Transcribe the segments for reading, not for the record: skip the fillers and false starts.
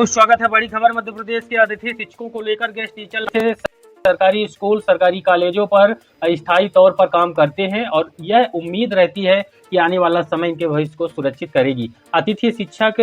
तो स्वागत है बड़ी खबर। मध्य प्रदेश के अतिथि शिक्षकों को लेकर गेस्ट टीचर से सरकारी स्कूल सरकारी कॉलेजों पर अस्थायी तौर पर काम करते हैं और यह उम्मीद रहती है कि आने वाला समय इनके भविष्य को सुरक्षित करेगी। अतिथि शिक्षक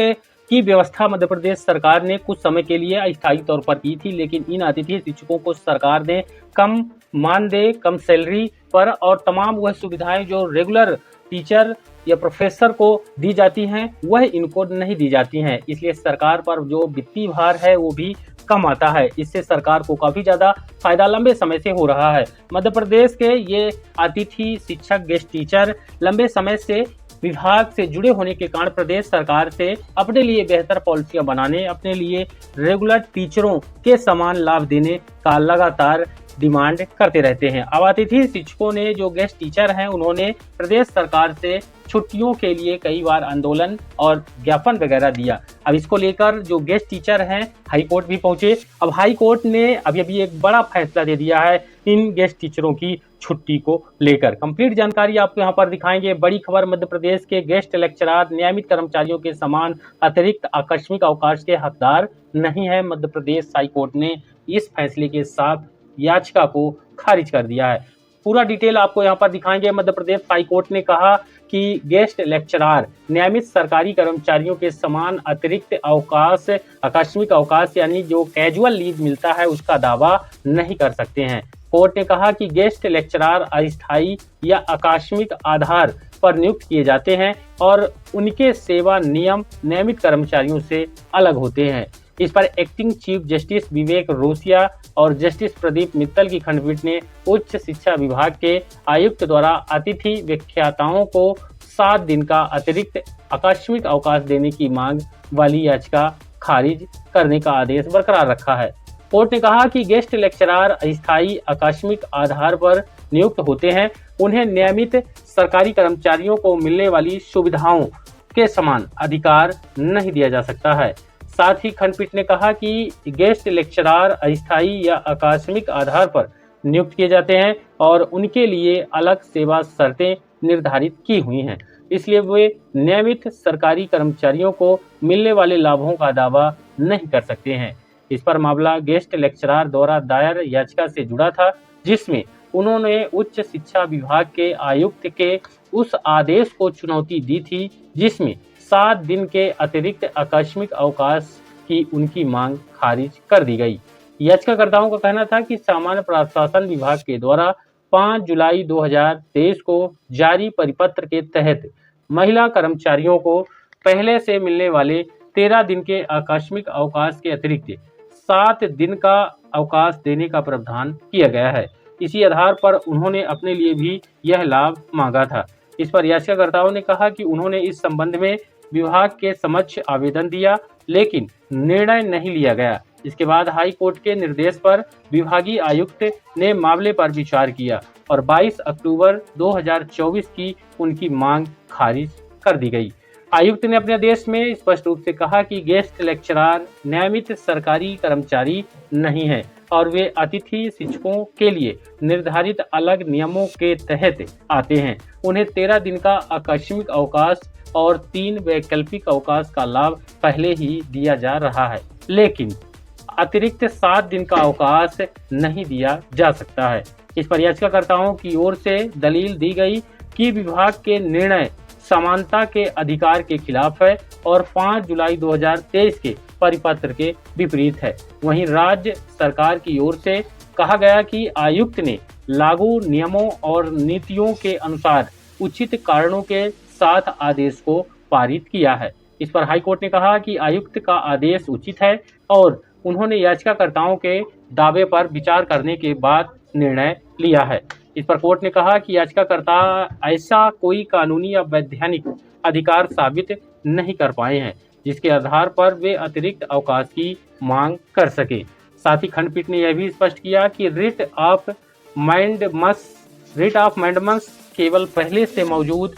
की व्यवस्था मध्य प्रदेश सरकार ने कुछ समय के लिए अस्थायी तौर पर की थी, लेकिन इन अतिथि शिक्षकों को सरकार ने कम मानदेय, कम सैलरी पर और तमाम वह सुविधाएं जो रेगुलर टीचर या प्रोफेसर को दी जाती हैं वह इनको नहीं दी जाती हैं। इसलिए सरकार पर जो वित्तीय भार है वो भी कम आता है। इससे सरकार को काफी ज्यादा फायदा लंबे समय से हो रहा है। मध्य प्रदेश के ये अतिथि शिक्षक, गेस्ट टीचर लंबे समय से विभाग से जुड़े होने के कारण प्रदेश सरकार से अपने लिए बेहतर पॉलिसियां बनाने, अपने लिए रेगुलर टीचरों के समान लाभ देने का लगातार डिमांड करते रहते हैं। अब अतिथि शिक्षकों ने जो गेस्ट टीचर हैं उन्होंने प्रदेश सरकार से छुट्टियों के लिए कई बार आंदोलन और ज्ञापन वगैरह दिया। अब इसको लेकर जो गेस्ट टीचर हैं हाई कोर्ट भी पहुंचे। अब हाई कोर्ट ने अभी एक बड़ा फैसला दे दिया है इन गेस्ट टीचरों की छुट्टी को लेकर। कंप्लीट जानकारी आपको यहाँ पर दिखाएंगे। बड़ी खबर, मध्य प्रदेश के गेस्ट लेक्चरर नियमित कर्मचारियों के समान अतिरिक्त आकस्मिक अवकाश के हकदार नहीं है। मध्य प्रदेश हाई कोर्ट ने इस फैसले के साथ याचिका को खारिज कर दिया है। पूरा डिटेल आपको यहाँ पर दिखाएंगे। मध्य प्रदेश हाई कोर्ट ने कहा कि गेस्ट लेक्चरर नियमित सरकारी कर्मचारियों के समान अतिरिक्त अवकाश, आकस्मिक अवकाश यानी जो कैजुअल लीव मिलता है उसका दावा नहीं कर सकते हैं। कोर्ट ने कहा कि गेस्ट लेक्चरर अस्थायी या आकस्मिक आधार पर नियुक्त किए जाते हैं और उनके सेवा नियम नियमित कर्मचारियों से अलग होते हैं। इस पर एक्टिंग चीफ जस्टिस विवेक रोसिया और जस्टिस प्रदीप मित्तल की खंडपीठ ने उच्च शिक्षा विभाग के आयुक्त द्वारा अतिथि व्याख्याताओं को 7 दिन का अतिरिक्त आकस्मिक अवकाश देने की मांग वाली याचिका खारिज करने का आदेश बरकरार रखा है। कोर्ट ने कहा कि गेस्ट लेक्चरर अस्थायी आकस्मिक आधार पर नियुक्त होते हैं, उन्हें नियमित सरकारी कर्मचारियों को मिलने वाली सुविधाओं के समान अधिकार नहीं दिया जा सकता है। साथ ही खंडपीठ ने कहा कि गेस्ट लेक्चरर अस्थायी या आकस्मिक आधार पर नियुक्त किए जाते हैं और उनके लिए अलग सेवा शर्तें निर्धारित की हुई हैं, इसलिए वे नियमित सरकारी कर्मचारियों को मिलने वाले लाभों का दावा नहीं कर सकते हैं। इस पर मामला गेस्ट लेक्चरर द्वारा दायर याचिका से जुड़ा था, जिसमें उन्होंने उच्च शिक्षा विभाग के आयुक्त के उस आदेश को चुनौती दी थी जिसमें 7 दिन के अतिरिक्त आकस्मिक अवकाश की उनकी मांग खारिज कर दी गई। याचिकाकर्ताओं का कहना था कि सामान्य प्रशासन विभाग के द्वारा 5 जुलाई 2023 को जारी परिपत्र के तहत महिला कर्मचारियों को पहले से मिलने वाले 13 दिन के आकस्मिक अवकाश के अतिरिक्त 7 दिन का अवकाश देने का प्रावधान किया गया है। इसी आधार पर उन्होंने अपने लिए भी यह लाभ मांगा था। इस पर याचिकाकर्ताओं ने कहा कि उन्होंने इस संबंध में विभाग के समक्ष आवेदन दिया, लेकिन निर्णय नहीं लिया गया। इसके बाद हाई कोर्ट के निर्देश पर विभागीय आयुक्त ने मामले पर विचार किया और 22 अक्टूबर 2024 की उनकी मांग खारिज कर दी गई। आयुक्त ने अपने आदेश में स्पष्ट रूप से कहा कि गेस्ट लेक्चरर नियमित सरकारी कर्मचारी नहीं है और वे अतिथि शिक्षकों के लिए निर्धारित अलग नियमों के तहत आते हैं। उन्हें 13 दिन का आकस्मिक अवकाश और 3 वैकल्पिक अवकाश का लाभ पहले ही दिया जा रहा है, लेकिन अतिरिक्त 7 दिन का अवकाश नहीं दिया जा सकता है। इस पर याचिकाकर्ताओं की ओर से दलील दी गई कि विभाग के निर्णय समानता के अधिकार के खिलाफ है और 5 जुलाई 2023 के परिपत्र के विपरीत है। वहीं राज्य सरकार की ओर से कहा गया कि आयुक्त ने लागू नियमों और नीतियों के अनुसार उचित कारणों के साथ आदेश को पारित किया है। इस पर हाईकोर्ट ने कहा कि आयुक्त का आदेश उचित है और उन्होंने याचिकाकर्ताओं के दावे पर विचार करने के बाद निर्णय लिया है। इस पर कोर्ट ने कहा कि याचिकाकर्ता ऐसा कोई कानूनी या वैधानिक अधिकार साबित नहीं कर पाए हैं जिसके आधार पर वे अतिरिक्त अवकाश की मांग कर सके। साथ ही खंडपीठ ने यह भी स्पष्ट किया कि रिट ऑफ मैंडेमस केवल पहले से मौजूद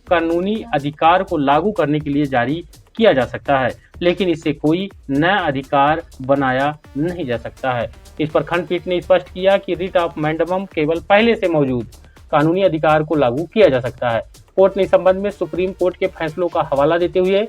कानूनी अधिकार को लागू करने के लिए जारी किया जा सकता है, लेकिन इससे कोई नया अधिकार बनाया नहीं जा सकता है। इस पर खंडपीठ ने स्पष्ट किया कि रिट ऑफ मैंडेमम केवल पहले से मौजूद कानूनी अधिकार को लागू किया जा सकता है। कोर्ट ने इस संबंध में सुप्रीम कोर्ट के फैसलों का हवाला देते हुए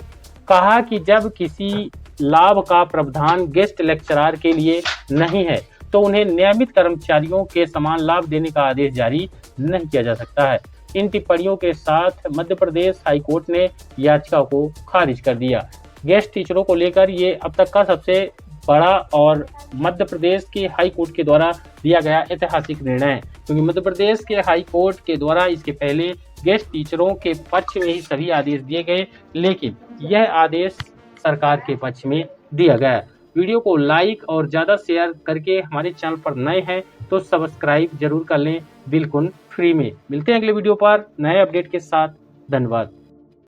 कहा कि जब किसी लाभ का प्रावधान गेस्ट लेक्चरर के लिए नहीं है तो उन्हें नियमित कर्मचारियों के समान लाभ देने का आदेश जारी नहीं किया जा सकता है। इन टिप्पणियों के साथ मध्य प्रदेश हाईकोर्ट ने याचिका को खारिज कर दिया। गेस्ट टीचरों को लेकर ये अब तक का सबसे बड़ा और मध्य प्रदेश के हाई कोर्ट के द्वारा दिया गया ऐतिहासिक निर्णय है, क्योंकि मध्य प्रदेश के हाई कोर्ट के द्वारा इसके पहले गेस्ट टीचरों के पक्ष में ही सभी आदेश दिए गए, लेकिन यह आदेश सरकार के पक्ष में दिया गया। वीडियो को लाइक और ज़्यादा शेयर करके हमारे चैनल पर नए हैं तो सब्सक्राइब जरूर कर लें, बिल्कुल फ्री में। मिलते हैं अगले वीडियो पर नए अपडेट के साथ। धन्यवाद।